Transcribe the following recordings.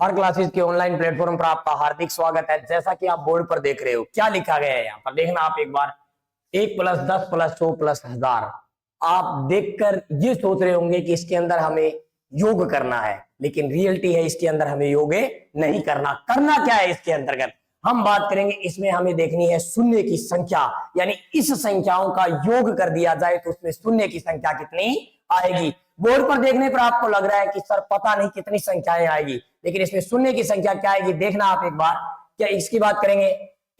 हर classes के online platform पर आपका हार्दिक स्वागत है। जैसा कि आप बोर्ड पर देख रहे हो, क्या लिखा गया है यहाँ पर देखना आप एक बार। 1 + 10 + 100 + 1000। आप देखकर ये सोच रहे होंगे कि इसके अंदर हमें योग करना है, लेकिन रियलिटी है इसके अंदर हमें योग नहीं करना। करना क्या है इसके अंतर्गत हम बात करेंगे। इसमें हमें देखनी है शून्य की संख्या, यानी इस संख्याओं का योग कर दिया जाए तो उसमें शून्य की संख्या कितनी आएगी। बोर्ड पर देखने पर आपको लग रहा है कि सर पता नहीं कितनी संख्याएं आएगी, लेकिन इसमें शून्य की संख्या क्या आएगी देखना आप एक बार। क्या इसकी बात करेंगे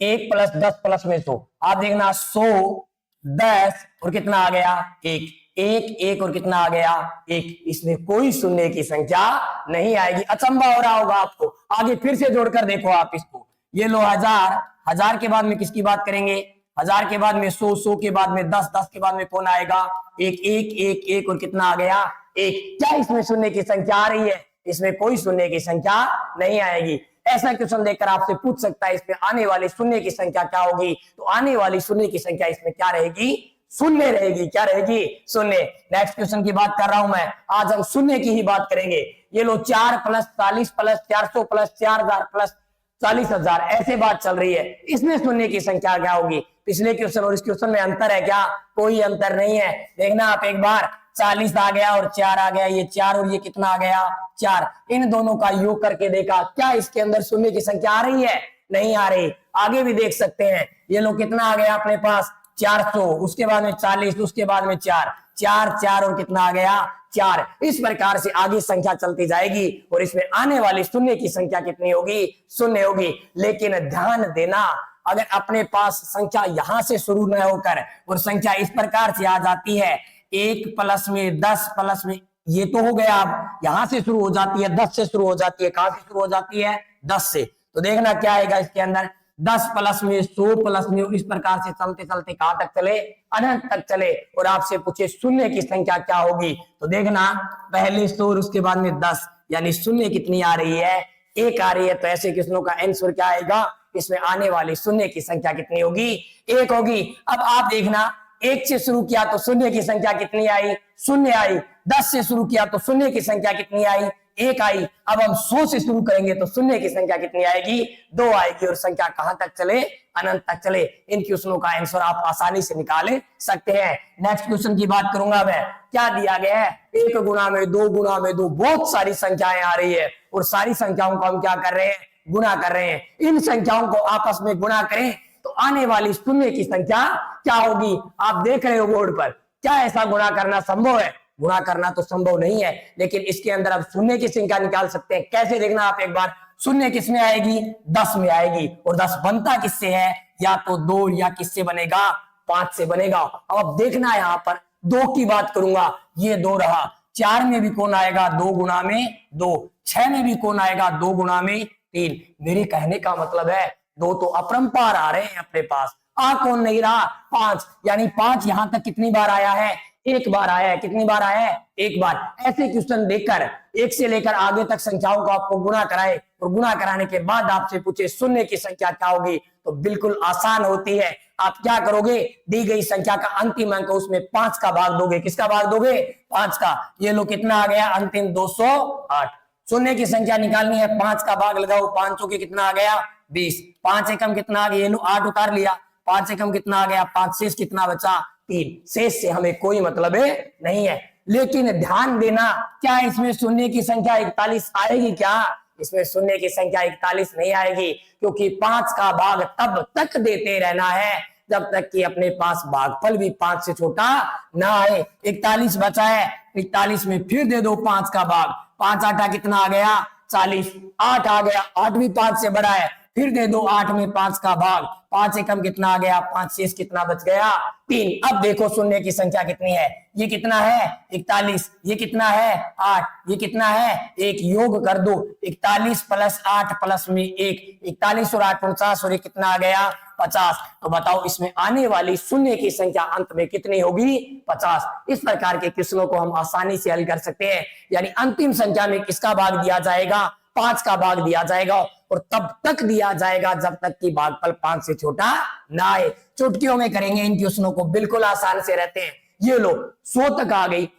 1 + 10 + में 100। आप देखना 100, 10 और कितना आ गया 1, 1 1 और कितना आ गया 1। इसमें कोई शून्य की संख्या नहीं आएगी। अचंभा हो रहा होगा आपको। आगे फिर से जोड़कर देखो आप इसको। ये लो 1000, 1000 के बाद में किसकी बात करेंगे 1000 के बाद में 100, 100 के बाद में 10, 10 के बाद में कौन आएगा 1 1 1 1 और कितना आ गया 1। क्या इसमें शून्य की संख्या आ रही है? इसमें कोई शून्य की संख्या नहीं आएगी। ऐसा क्वेश्चन देखकर आपसे पूछ सकता है इसमें आने वाली शून्य की संख्या क्या होगी। तो आने वाली शून्य की संख्या इसमें क्या रहेगी? शून्य रहेगी। क्या रहेगी? शून्य। नेक्स्ट क्वेश्चन की बात कर रहा हूं मैं। आज हम शून्य की ही बात करेंगे। ये लो 4 + 40 + 400 + 4000 + 40,000 ऐसे बात चल रही है। इसमें शून्य की संख्या क्या होगी? पिछले क्वेश्चन और इस क्वेश्चन में अंतर है क्या? कोई अंतर नहीं है। देखना आप एक बार 40 आ गया और 4 आ गया, ये 4 और ये कितना आ गया 4। इन दोनों का योग करके देखा, क्या इसके अंदर शून्य की संख्या आ रही है? नहीं आ रही। आगे भी देख सकते हैं। ये लोग कितना आ गया अपने पास 400, उसके बाद में 40, उसके बाद में 4 4 4 और कितना आ गया 4। इस प्रकार से आगे संख्या चलती जाएगी और इसमें आने वाली शून्य की संख्या कितनी होगी? शून्य होगी। लेकिन ध्यान देना, अगर अपने पास संख्या यहां से शुरू न होकर और संख्या इस प्रकार से आ जाती है 1 + में 10 + में, ये तो हो गया। अब यहां से शुरू हो जाती है 10 से शुरू हो जाती है। कहां से शुरू हो जाती है? 10 से। तो देखना क्या आएगा इसके अंदर 10 + में 100 + में, इस प्रकार से चलते चलते कहां तक चले? अनंत तक चले। और आपसे पूछे शून्य की संख्या क्या होगी, तो देखना पहले 100 और उसके बाद में 10, यानी शून्य कितनी आ रही है? 1 आ रही है। तो ऐसे क्वेश्चनों का आंसर क्या आएगा? इसमें आने वाली शून्य की संख्या कितनी होगी? 1 होगी। अब आप देखना 1 से शुरू किया तो शून्य की संख्या कितनी आई? शून्य आई। 10 से शुरू किया तो शून्य की संख्या कितनी आई? 1 आई। अब हम 100 से शुरू करेंगे तो शून्य की संख्या कितनी आएगी? 2 आएगी। और संख्या कहां तक चले? अनंत तक चले। इन क्वेश्चनों का आंसर आप आसानी से निकाल सकते हैं। नेक्स्ट क्वेश्चन की बात करूंगा मैं। क्या दिया गया है? 1 गुना में 2 गुना में 2, बहुत सारी संख्याएं आ रही है और सारी संख्याओं को हम क्या कर रहे हैं? गुना कर रहे हैं। इन संख्याओं को आपस में गुना करें तो आने वाली शून्य की संख्या क्या होगी? आप देख रहे हो बोर्ड पर। क्या ऐसा गुणा करना संभव है? गुणा करना तो संभव नहीं है, लेकिन इसके अंदर आप शून्य की संख्या निकाल सकते हैं। कैसे? देखना आप एक बार। शून्य किसमें आएगी? 10 में आएगी। और 10 बनता किससे है? या तो 2 या किससे बनेगा? 5 से बनेगा। अब देखना यहाँ पर 2 की बात करूंगा, ये 2 रहा। 4 में भी कौन आएगा? 2 गुना में 2। 6 में भी कौन आएगा? 2 गुना में 3। मेरे कहने का मतलब है 2 तो अपरंपार आ रहे हैं अपने पास। आ कौन नहीं रहा? 5। यानी 5 यहां तक कितनी बार आया है? 1 बार आया है। कितनी बार आया है? 1 बार। ऐसे क्वेश्चन देखकर 1 से लेकर आगे तक संख्याओं को आपको गुणा कराए और गुणा कराने के बाद आपसे पूछे शून्य की संख्या क्या होगी, तो बिल्कुल आसान होती है। आप क्या करोगे? दी गई संख्या का अंतिम अंक उसमें 5 का भाग दोगे। किसका भाग दोगे? 5 का। ये लो कितना आ गया अंतिम? 208। शून्य की संख्या निकालनी है, 5 का भाग लगाओ। 5 के कितना आ गया? 20। 5 एकम कितना आ गया? ये लो 8 उतार लिया। 5 एकम कितना आ गया? 5। शेष कितना बचा? 3। शेष से हमें कोई मतलब नहीं है। लेकिन ध्यान देना, क्या इसमें शून्य की संख्या 41 आएगी क्या? इसमें शून्य की संख्या 41 नहीं आएगी, क्योंकि 5 का भाग तब तक देते रहना है जब तक कि अपने पास भागफल भी 5 से छोटा ना आए। 41 बचा है, 41 में फिर दे दो 5 का भाग। 5 8 कितना आ गया? 40। 8 आ गया, 8 भी 5 से बड़ा है, फिर दे दो 8 में 5 का भाग। 5 एकम कितना आ गया? 5। शेष कितना बच गया? 3। अब देखो शून्य की संख्या कितनी है? ये कितना है? 41। ये कितना है? 8। ये कितना है? 1। योग कर दो 41 + 8 + में 1। 41 और 8 49 और ये कितना आ गया? 50। तो बताओ इसमें आने वाली शून्य की संख्या अंत में कितनी होगी? 50। इस प्रकार के क्वेश्चनों को हम आसानी से हल कर सकते हैं। यानी अंतिम संख्या में किसका भाग दिया जाएगा? 5 का भाग दिया जाएगा, और तब तक दिया जाएगा जब तक कि भागफल 5 से छोटा ना आए। चुटकियों में करेंगे इन क्वेश्चनों को, बिल्कुल आसान से रहते हैं। ये लो 100 तक आ गई।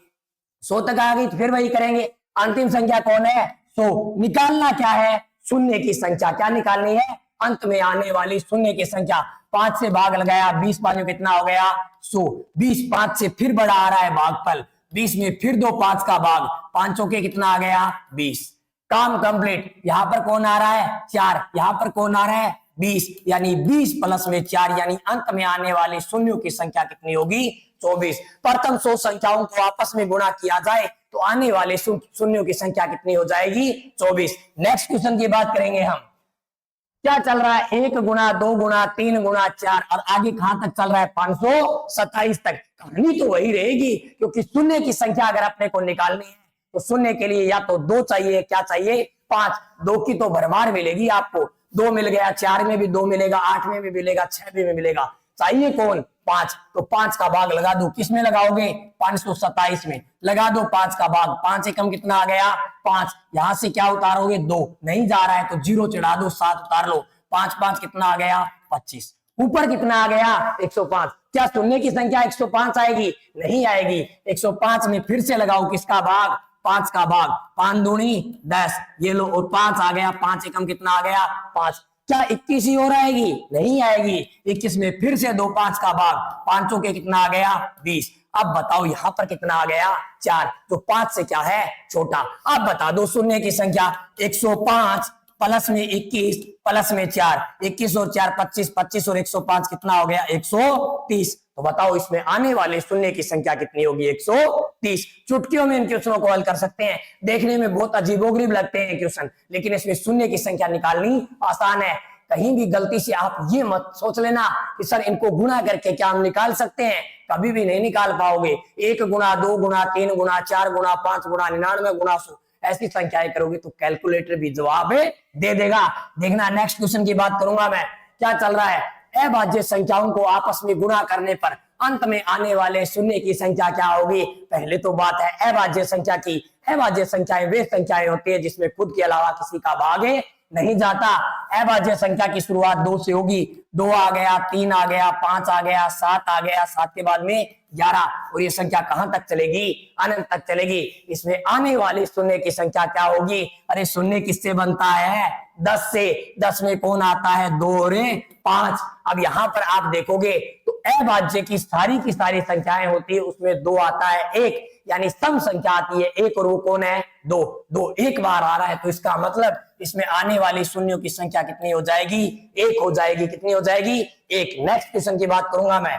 100 तक आ गई तो फिर वही करेंगे। अंतिम संख्या कौन है? सो निकालना क्या है, शून्य की संख्या। क्या निकालनी है, अंत में आने वाली शून्य की संख्या। 5 से भाग लगाया, 20 पांचों कितना हो गया 100। 20 5 से फिर बड़ा आ रहा है भागफल, 20 में फिर 2 5 का भाग, पांचों के कितना आ गया 20। काम कंप्लीट। यहां पर कौन आ रहा है 4, यहां पर कौन आ रहा है 20, यानी 20 प्लस में 4, यानी अंत में आने वाली शून्यों की संख्या कितनी होगी 24। प्रथम 100 संख्याओं को आपस में गुणा किया जाए तो आने वाले शून्यों की संख्या कितनी हो जाएगी 24। नेक्स्ट क्वेश्चन की बात करेंगे हम। क्या चल रहा है 1 गुना 2 गुना 3 गुना 4 और आगे कहां तक चल रहा है 527 तक। कहानी तो वही रहेगी, क्योंकि शून्य की संख्या अगर अपने को निकालनी है तो शून्य के लिए या तो 2 चाहिए, क्या चाहिए 5। 2 की तो भरमार मिलेगी आपको, 2 मिल गया, 4 में भी 2 मिलेगा, 8 में भी मिलेगा, 6 में भी मिलेगा, चाहिए कौन 5। तो 5 का भाग लगा दो, किस में लगाओगे 527 में लगा दो 5 का भाग। 5 एकम कितना आ गया 5, यहां से क्या उतारोगे 2, नहीं जा रहा है तो 0 चढ़ा दो, 7 उतार लो, 5 5 कितना आ गया 25। ऊपर कितना आ गया 105। क्या शून्य की संख्या 105 आएगी, नहीं आएगी। 105 में फिर से लगाओ किसका भाग 5 का भाग, 5 दूनी 10, ये लो और 5 आ गया, 5 एकम कितना आ गया 5। क्या 21 ही और आएगी, नहीं आएगी। 21 में फिर से 2 5 का भाग, पांचों के कितना आ गया 20। अब बताओ यहां पर कितना आ गया 4, तो 5 से क्या है छोटा। अब बता दो शून्य की संख्या 105 प्लस में 21 प्लस में 4, 21 और 4 25, 25 और 105 कितना हो गया 130। तो बताओ इसमें आने वाले शून्य की संख्या कितनी होगी 130। चुटकियों में इन क्वेश्चनों को हल कर सकते हैं। देखने में बहुत अजीबोगरीब लगते हैं क्वेश्चन, लेकिन इसमें शून्य की संख्या निकालनी आसान है। कहीं भी गलती से आप ये मत सोच लेना कि सर इनको गुणा करके क्या हम निकाल सकते हैं, कभी भी नहीं निकाल पाओगे। 1 गुना 2 गुना 3 गुना 4 गुना 5 गुना 99 गुना 100 ऐसी संख्याएं करोगे तो कैलकुलेटर भी जवाब दे देगा। देखना नेक्स्ट क्वेश्चन की बात करूंगा मैं। क्या चल रहा है, अभाज्य संख्याओं को आपस में गुणा करने पर अंत में आने वाले शून्य की संख्या क्या होगी। पहले तो बात है अभाज्य संख्या की। अभाज्य संख्याएं वे संख्याएं होती है जिसमें खुद के अलावा किसी का भाग नहीं जाता। अभाज्य संख्या की शुरुआत 2 से होगी, 2 आ गया, 3 आ गया, 5 आ गया, 7 आ गया, 7 के बाद में 11, और ये संख्या कहां तक चलेगी अनंत तक चलेगी। इसमें आने वाली शून्य की संख्या क्या होगी। अरे शून्य किससे बनता है 10 से, 10 में कौन आता है 2 और 5। अब यहां पर आप देखोगे तो अभाज्य की सारी संख्याएं होती है, उसमें 2 आता है 1, यानी सम संख्या आती है 1 और वो कौन है 2। 2 एक बार आ रहा है तो इसका मतलब इसमें आने वाली शून्यों की संख्या कितनी हो जाएगी 1 हो जाएगी। कितनी हो जाएगी 1। नेक्स्ट क्वेश्चन की बात करूंगा मैं।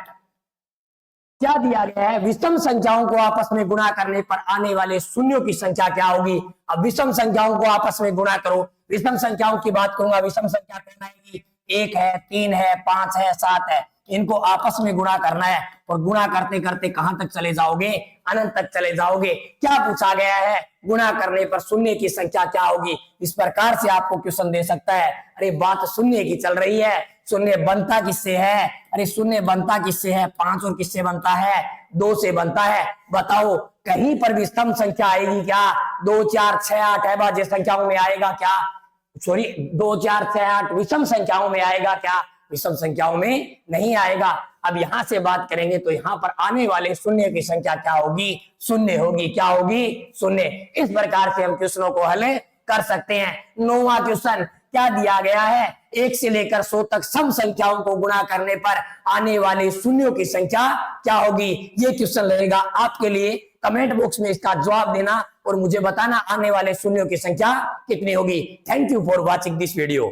क्या दिया गया है, विषम संख्याओं को आपस में गुणा करने पर आने वाले शून्यों की संख्या क्या होगी। अब विषम संख्याओं को आपस में गुणा करो। विषम संख्याओं की बात करूंगा, विषम संख्या कहना आएगी 1 है, 3 है, 5 है, 7 है, इनको आपस में गुणा करना है और गुणा करते करते कहां तक चले जाओगे अनंत तक चले जाओगे। क्या पूछा गया है, गुणा करने पर शून्य की संख्या क्या होगी। इस प्रकार से आपको क्वेश्चन दे सकता है। अरे बात शून्य की चल रही है, शून्य बनता किससे है। अरे शून्य बनता किससे है 5 और किससे बनता है 2 से बनता है। बताओ कहीं पर भी सम संख्या आएगी क्या 2 4 6 8 अभाज्य संख्याओं में आएगा क्या, सॉरी 2 4 6 8 विषम संख्याओं में आएगा क्या, विषम संख्याओं में नहीं आएगा। अब यहां से बात करेंगे तो यहां पर आने वाले शून्य की संख्या क्या होगी शून्य होगी। क्या होगी शून्य। इस प्रकार से हम क्वेश्चनों को हल कर सकते हैं। 9वां क्वेश्चन क्या दिया गया है, 1 से लेकर 100 तक सम संख्याओं को गुणा करने पर आने वाले शून्यों की संख्या क्या होगी। ये क्वेश्चन रहेगा आपके लिए। कमेंट बॉक्स में इसका जवाब देना और मुझे बताना आने वाले शून्यों की संख्या कितनी होगी। Thank you for watching this video.